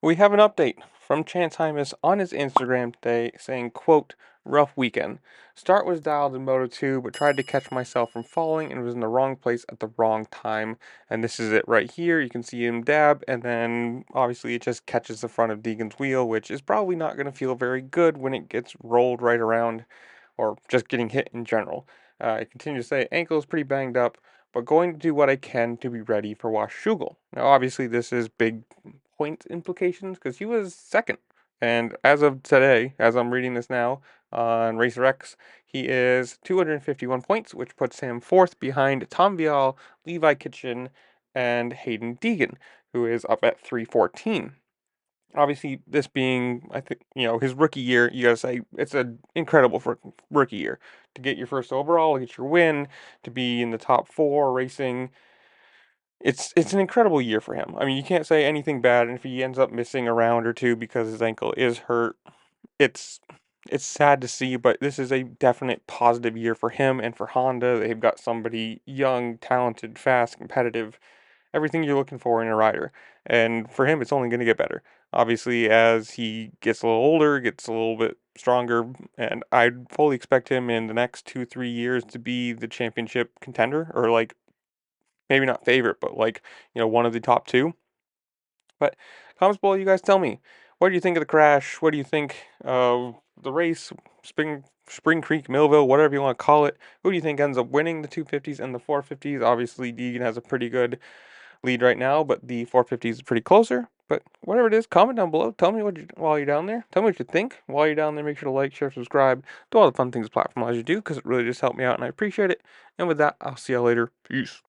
We have an update from Chance Hymas on his Instagram today saying, quote, rough weekend. Start was dialed in Moto 2, but tried to catch myself from falling and was in the wrong place at the wrong time. And this is it right here. You can see him dab, and then obviously it just catches the front of Deegan's wheel, which is probably not going to feel very good when it gets rolled right around or just getting hit in general. I continue to say ankle is pretty banged up, but going to do what I can to be ready for Washougal. Now, obviously, this is big point implications because he was second. And as of today, as I'm reading this now on Racer X, he is 251 points, which puts him fourth behind Tom Vial, Levi Kitchen, and Hayden Deegan, who is up at 314. Obviously, this being, I think, his rookie year, you gotta say it's an incredible for rookie year to get your first overall, get your win, to be in the top four racing. It's an incredible year for him. I mean, you can't say anything bad, and if he ends up missing a round or two because his ankle is hurt, it's it's sad to see, but this is a definite positive year for him and for Honda. They've got somebody young, talented, fast, competitive, everything you're looking for in a rider. And for him, it's only going to get better. Obviously, as he gets a little older, gets a little bit stronger, and I'd fully expect him in the next 2, 3 years to be the championship contender, or like maybe not favorite, but like, one of the top two. But comments below, you guys tell me, what do you think of the crash? What do you think of the race? Spring Creek, Millville, whatever you want to call it. Who do you think ends up winning the 250s and the 450s? Obviously, Deegan has a pretty good lead right now, but the 450s is pretty closer. But whatever it is, comment down below. Tell me while you're down there. Tell me what you think while you're down there. Make sure to like, share, subscribe, do all the fun things the platform allows you to do because it really just helped me out and I appreciate it. And with that, I'll see y'all later. Peace.